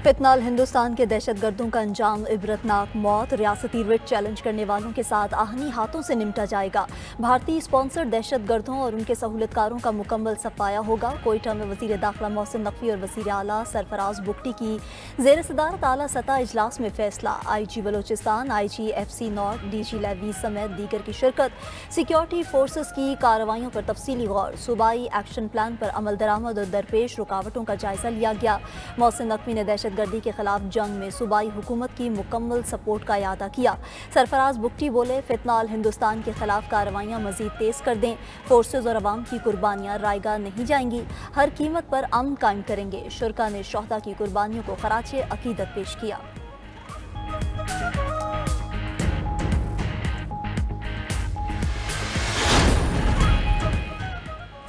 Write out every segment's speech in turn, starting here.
फितनाल हिंदुस्तान के दहशतगर्दों का अंजाम इबरतनाक मौत, रियासती रिट चैलेंज करने वालों के साथ आहनी हाथों से निपटा जाएगा। भारतीय स्पॉन्सर्ड दहशतगर्दों और उनके सहूलतकारों का मुकम्मल सफाया होगा। कोयटा में वजीर दाखिला मोहसिन नकवी और वजीर आला सरफराज बुगटी की जेर सदारत आला सतह इजलास में फैसला। IG बलोचिस्तान, IG FC नॉर्थ, DG लेवी समेत दीगर की शिरकत। सिक्योरिटी फोर्सेस की कार्रवाइयों पर तफसीली गौर, सूबाई एक्शन प्लान पर अमल दरामद और दरपेश रुकावटों का जायजा लिया गया। मोहसिन नकवी ने दहशतगर्दी के खिलाफ जंग में सूबाई हुकूमत की मुकम्मल सपोर्ट का इयादा किया। सरफराज बुगटी बोले, फितनाल हिंदुस्तान के खिलाफ कार्रवाइयाँ मजीद तेज कर दें। फोर्सेज और अवाम की कुर्बानियाँ रायगा नहीं जाएंगी, हर कीमत पर अमन कायम करेंगे। शुरका ने शोहदा की कुर्बानियों को खराचे अकीदत पेश किया।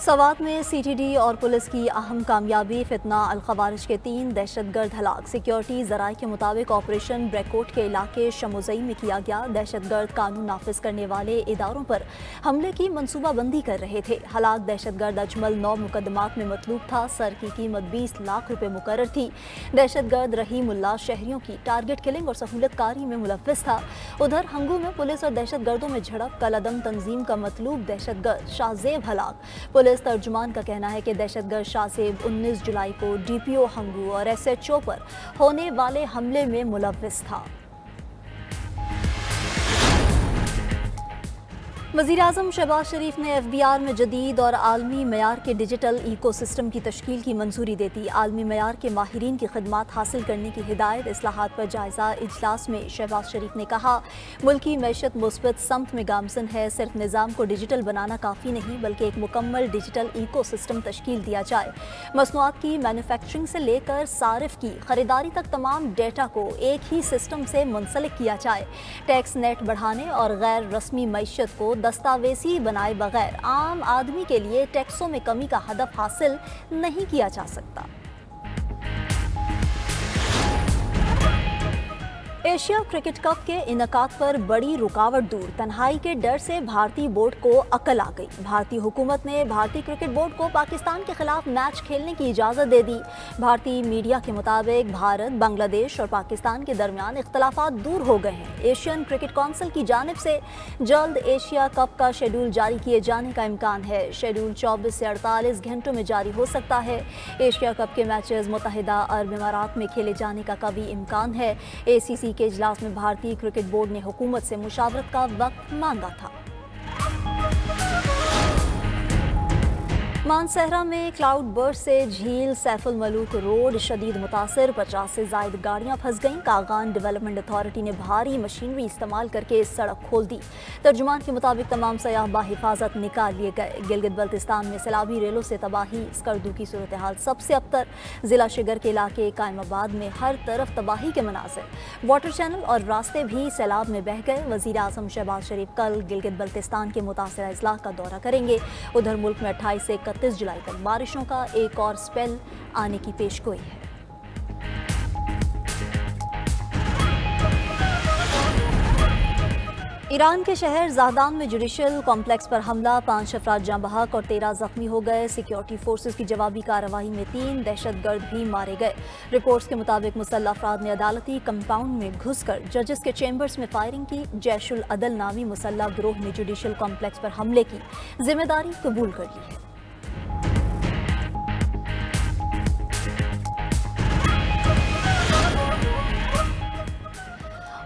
सवात में CTD और पुलिस की अहम कामयाबी, फितना अल-खवारिज के 3 दहशतगर्द हलाक। सिक्योरिटी ज़राए के मुताबिक ऑपरेशन ब्रैकोट के इलाके शमोजई में किया गया। दहशतगर्द कानून नाफिज करने वाले इदारों पर हमले की मनसूबाबंदी कर रहे थे। हलाक दहशतगर्द अजमल 9 मुकदमात में मतलूब था। सर की कीमत 20 लाख रुपए मुकर्रर थी। दहशतगर्द रहीमुल्लाह शहरियों की टारगेट किलिंग और सहूलतकारी में मुलव्विस था। उधर हंगू में पुलिस और दहशतगर्दों में झड़प, कलअदम तंजीम का मतलूब दहशतगर्द शाहजेब हलाक। पुलिस तर्जुमान का कहना है कि दहशतगर्द शाहजेब 19 जुलाई को DPO हंगू और SHO पर होने वाले हमले में मुलव्विस था। वज़ीर आज़म शहबाज शरीफ ने FBR में जदीद और आलमी मयार के डिजिटल इको सिस्टम की तश्कील की मंजूरी दे दी। आलमी मयार के माहिरीन की खिदमात हासिल करने की हिदायत। इस्लाहात पर जायजा इजलास में शहबाज शरीफ ने कहा, मुल्की मैशत मुस्बत समत में गामजन है। सिर्फ निज़ाम को डिजिटल बनाना काफ़ी नहीं, बल्कि एक मुकम्मल डिजिटल इको सिस्टम तश्कील दिया जाए। मसनूआत की मैन्युफैक्चरिंग से लेकर सारिफ की खरीदारी तक तमाम डेटा को एक ही सिस्टम से मुंसलिक किया जाए। टैक्स नेट बढ़ाने और गैर रस्मी मैशत को दस्तावेजी बनाए बगैर आम आदमी के लिए टैक्सों में कमी का हदफ हासिल नहीं किया जा सकता। एशिया क्रिकेट कप के इनकाद पर बड़ी रुकावट दूर, तन्हाई के डर से भारतीय बोर्ड को अकल आ गई। भारतीय हुकूमत ने भारतीय क्रिकेट बोर्ड को पाकिस्तान के खिलाफ मैच खेलने की इजाज़त दे दी। भारतीय मीडिया के मुताबिक भारत, बांग्लादेश और पाकिस्तान के दरमियान इख्तलाफात दूर हो गए हैं। एशियन क्रिकेट काउंसिल की जानिब से जल्द एशिया कप का शेड्यूल जारी किए जाने का इम्कान है। शेड्यूल 24 से 48 घंटों में जारी हो सकता है। एशिया कप के मैचेस मुत्तहिदा अरब इमारात में खेले जाने का कभी इम्कान है। ACC के इजलास में भारतीय क्रिकेट बोर्ड ने हुकूमत से मुशावरत का वक्त मांगा था। मानसहरा में क्लाउड बर्स्ट से झील सैफुल मलूक रोड शदीद मुतासर, 50 से जायद गाड़ियां फंस गईं। कागान डेवलपमेंट अथॉरिटी ने भारी मशीनरी इस्तेमाल करके सड़क खोल दी। तर्जुमान के मुताबिक तमाम सयाह बाहिफाजत निकाल लिए गए। गिलगित बल्तिस्तान में सैलाबी रेलों से तबाही, स्कर्दू की सूरत हाल सबसे अबतर। जिला शिगर के इलाके कायमाबाद में हर तरफ तबाही के मनाज़िर। वाटर चैनल और रास्ते भी सैलाब में बह गए। वज़ीर आज़म शहबाज शरीफ कल गिलगित बल्तिस्तान के मुतासरा अजला का दौरा करेंगे। उधर मुल्क में 28 से 31 जुलाई तक बारिशों का एक और स्पेल आने की पेशगोई है। ईरान के शहर ज़ाहदान में जुडिशल कॉम्प्लेक्स पर हमला, 5 अफराद जाँ बहक और 13 जख्मी हो गए। सिक्योरिटी फोर्सेस की जवाबी कार्रवाई में 3 दहशतगर्द भी मारे गए। रिपोर्ट्स के मुताबिक मुसल्लह अफराद ने अदालती कंपाउंड में घुसकर जजेस के चैम्बर्स में फायरिंग की। जैशुल अदल नामी मुसल्लह गिरोह ने जुडिशल कॉम्प्लेक्स पर हमले की जिम्मेदारी कबूल कर ली है।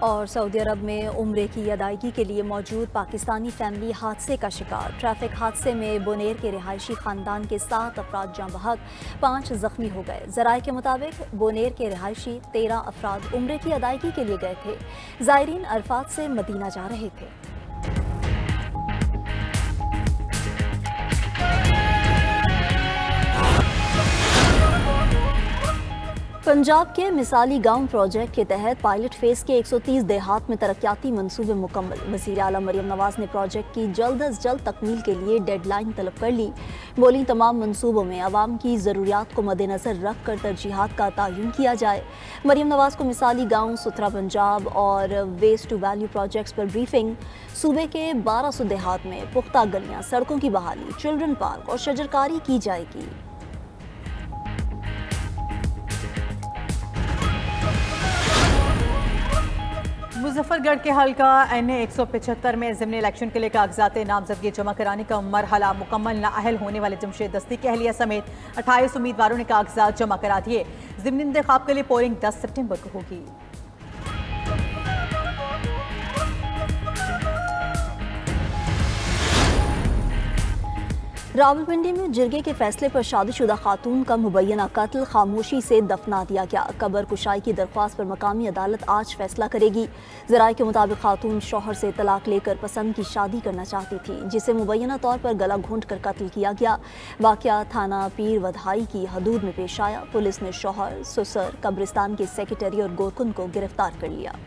और सऊदी अरब में उम्रे की अदायगी के लिए मौजूद पाकिस्तानी फैमिली हादसे का शिकार। ट्रैफिक हादसे में बोनेर के रिहायशी खानदान के 7 अफराद जाँ बहक, 5 जख्मी हो गए। ज़राए के मुताबिक बोनेर के रिहायशी 13 अफराद उम्रे की अदायगी के लिए गए थे। ज़ायरीन अरफात से मदीना जा रहे थे। पंजाब के मिसाली गांव प्रोजेक्ट के तहत पायलट फेज के 130 देहात में तरक्याती मंसूबे मुकम्मल। वज़ीर आला मरियम नवाज ने प्रोजेक्ट की जल्द अज जल्द तकमील के लिए डेडलाइन तलब कर ली। बोली, तमाम मंसूबों में आवाम की ज़रूरियात को मद्देनज़र रख कर तरजीहात का तयन किया जाए। मरियम नवाज को मिसाली गाँव, सुथरा पंजाब और वेस्ट टू वैल्यू प्रोजेक्ट्स पर ब्रीफिंग। सूबे के 1200 देहात में पुख्ता गलियाँ, सड़कों की बहाली, चिल्ड्रन पार्क और शजरकारी की जाएगी। मुजफ्फरगढ़ के हल्का NA 175 में ज़िमनी इलेक्शन के लिए कागजात नामजदगी जमा कराने का मरहला मुकम्मल नाअहल होने वाले जमशेद दस्ती की अहलिया समेत 28 उम्मीदवारों ने कागजात जमा करा दिए। ज़िमनी इंतखाब के लिए पोलिंग 10 सितंबर को होगी। रावलपिंडी में जिरगे के फैसले पर शादीशुदा खातून का मुबैना कत्ल खामोशी से दफना दिया गया। कब्र कुशाई की दरख्वास्त पर मकामी अदालत आज फैसला करेगी। ज़राए के मुताबिक खातून शौहर से तलाक लेकर पसंद की शादी करना चाहती थी, जिसे मुबैना तौर पर गला घोंट कर कत्ल किया गया। वाक़या थाना पीर वधाई की हदूद में पेश आया। पुलिस ने शौहर, ससुर, कब्रिस्तान के सेक्रेटरी और गोरकुन को गिरफ्तार कर लिया।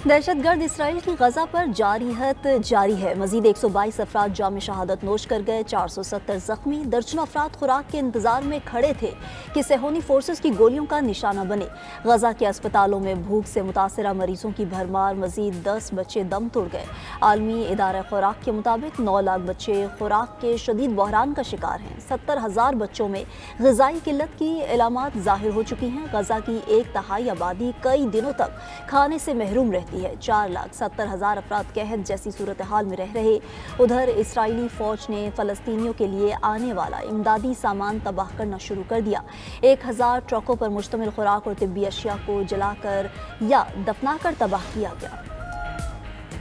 दहशतगर्द इसराइल की गजा पर जारियत जारी है। मजीद 122 अफराद जाम शहादत नोश कर गए, 470 जख्मी। दर्जनों अफराद खुराक के इंतजार में खड़े थे कि सेहोनी फोर्सेस की गोलियों का निशाना बने। गजा के अस्पतालों में भूख से मुतासरा मरीजों की भरमार। मजीद 10 बच्चे दम तोड़ गए। आलमी इदारा खुराक के मुताबिक 9 लाख बच्चे खुराक के शदीद बहरान का शिकार हैं। 70,000 बच्चों में ग़िज़ाई किल्लत की इलामात ज़ाहिर हो चुकी हैं। गजा की 1/3 आबादी कई दिनों तक खाने से महरूम रहती है। 4,70,000 अफराद कहत जैसी सूरत हाल में रह रहे। उधर इसराइली फौज ने फ़लस्तीनियों के लिए आने वाला इमदादी सामान तबाह करना शुरू कर दिया। 1000 ट्रकों पर मुश्तमिल खुराक और तिब्बी अशिया को जलाकर या दफनाकर तबाह किया गया।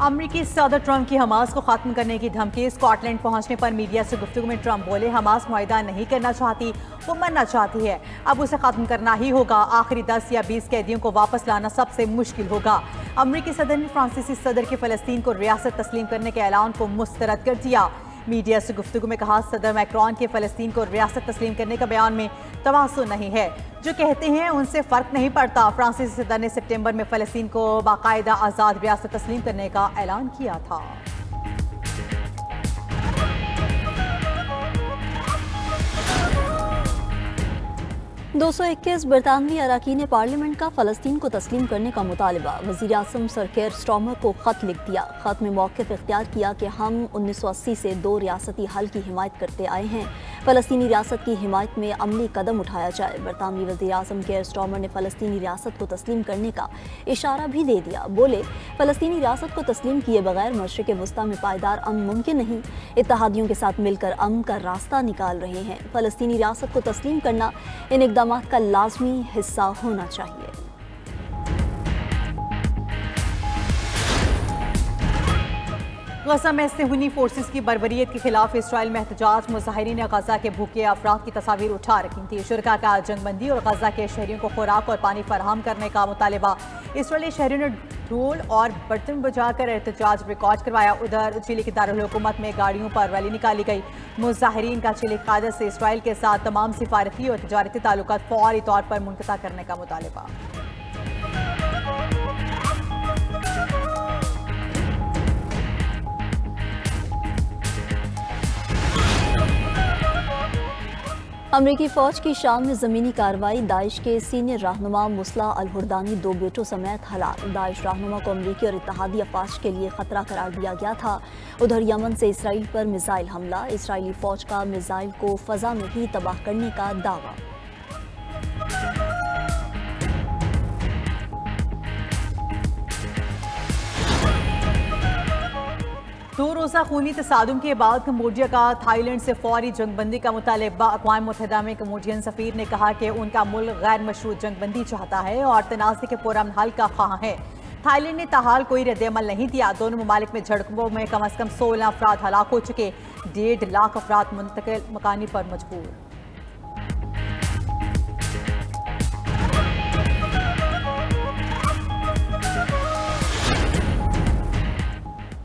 अमरीकी सदर ट्रंप की हमास को खात्म करने की धमकी। स्कॉटलैंड पहुंचने पर मीडिया से गुफ्तगू में ट्रंप बोले, हमास मुआहिदा नहीं करना चाहती, वो मरना चाहती है। अब उसे खत्म करना ही होगा। आखिरी 10 या 20 कैदियों को वापस लाना सबसे मुश्किल होगा। अमरीकी सदर ने फ्रांसीसी सदर के फ़लस्तीन को रियासत तस्लीम करने के ऐलान को मुस्तरद कर दिया। मीडिया से गुफ्तगू में कहा, सदर मैक्रोन के फ़लस्तीन को रियासत तस्लीम करने का बयान में तवाज़ुन नहीं है। जो कहते हैं उनसे फ़र्क नहीं पड़ता। फ्रांसीसी सदर ने सितंबर में फ़लस्तीन को बाकायदा आज़ाद रियासत तस्लीम करने का ऐलान किया था। $221 बरतानवी अरकान पार्लियामेंट का फ़लस्तीन को तस्लीम करने का मुतालबा। वज़ीर आज़म सर केयर स्टार्मर को ख़त लिख दिया। ख़त में मौक़िफ़ इख्तियार किया कि हम 1980 से 2 रियासती हल की हिमायत करते आए हैं। फ़लस्तीनी रियासत की हिमायत में अमली कदम उठाया जाए। बरतानवी वज़ीर आज़म केयर स्टार्मर ने फ़लस्तीनी रियासत को तस्लीम करने का इशारा भी दे दिया। बोले, फ़लस्तीनी रियासत को तस्लीम किए बगैर मशरिक़ वस्ता में पायदार अमन मुमकिन नहीं। इत्तेहादियों के साथ मिलकर अमन का रास्ता निकाल रहे हैं। फ़लस्तीनी रियासत को तस्लीम करना इन इक़दामात का लाज़मी हिस्सा होना चाहिए। गजा में सेहूनी फोर्सेस की बर्बरियत के खिलाफ इसराइल में एहतजाज। मुजाहिरीन ने गजा के भूखे अफराद की तस्वीर उठा रखी थी। शुरका का जंगबंदी और गजा के शहरियों को खुराक और पानी फराहम करने का मुतालबा। इसराइली शहरियों ने ढोल और बर्तन बजाकर एहतजाज रिकॉर्ड करवाया। उधर चिली की दारुल हुकूमत में गाड़ियों पर रैली निकाली गई। मुजाहिरीन का चिली क़यादत से इसराइल के साथ तमाम सिफारती और तजारती ताल्लुकात फौरी तौर पर मुनक़ता करने का मुतालबा। अमरीकी फ़ौज की शाम में ज़मीनी कार्रवाई। दाइश के सीनियर रहनुमा मुस्ला अल हुरदानी 2 बेटों समेत हलाक। दाइश रहनुमा को अमरीकी और इत्तेहादी अफवाज के लिए ख़तरा करार दिया गया था। उधर यमन से इसराइल पर मिसाइल हमला। इसराइली फ़ौज का मिसाइल को फ़ज़ा में ही तबाह करने का दावा। दो रोज़ा खूनी तसादुम के बाद कम्बोडिया का थाईलैंड से फौरी जंगबंदी का मुतालबा। अक़वाम मुत्तहिदा में कम्बोडियन सफ़ीर ने कहा कि उनका मुल्क गैर मशरूत जंगबंदी चाहता है और तनाज़े के पुरअमन हल का ख्वाह है। थाईलैंड ने ताहाल कोई रद्द-ए-अमल नहीं दिया। दोनों ममालिक में झड़पों में कम अज़ कम 16 अफराद हलाक हो चुके। 1.5 लाख अफराद मुंतकिल मकानी पर मजबूर।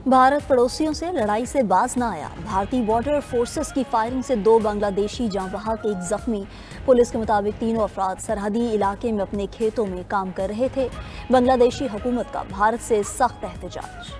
भारत पड़ोसियों से लड़ाई से बाज न आया। भारतीय बॉर्डर फोर्सेस की फायरिंग से 2 बांग्लादेशी जाँ बहक, 1 जख्मी। पुलिस के मुताबिक तीनों अफराद सरहदी इलाके में अपने खेतों में काम कर रहे थे। बांग्लादेशी हुकूमत का भारत से सख्त एहतजाज।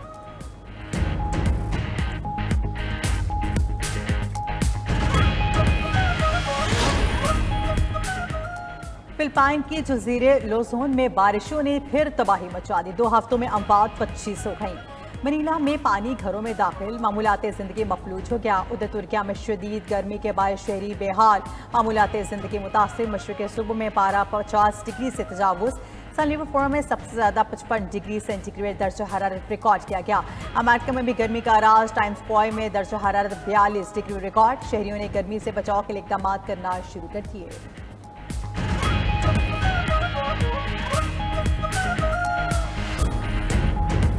फिलिपाइन के जजीरे लोजोन में बारिशों ने फिर तबाही मचा दी। 2 हफ्तों में अमवात 25 हो गई। मनीला में पानी घरों में दाखिल, मामूलात ज़िंदगी मफलूज हो गया। उधर तुर्किया में शदीद गर्मी के बायस शहरी बेहाल, मामूलात ज़िंदगी मुतासिर। मशरक़ सूबे में पारा 50 डिग्री से तजावुज़। सन लिवरपूल में सबसे ज़्यादा 55 डिग्री सेंटीग्रेड दर्जा हरारत रिकॉर्ड किया गया। अमेरिका में भी गर्मी का राज, टाइम्स पॉय में दर्जा हरारत 42 डिग्री रिकॉर्ड। शहरियों ने गर्मी से बचाव के लिए इक़दाम करना शुरू कर दिए।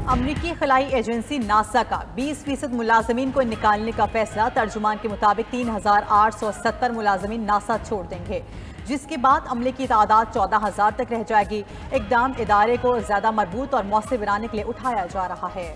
अमरीकी खलाई एजेंसी नासा का 20% मुलाजमीन को निकालने का फैसला। तर्जुमान के मुताबिक 3870 मुलाजमीन नासा छोड़ देंगे, जिसके बाद अमले की तादाद 14,000 तक रह जाएगी। इक़दाम इदारे को ज़्यादा मजबूत और मौसर बनाने के लिए उठाया जा रहा है।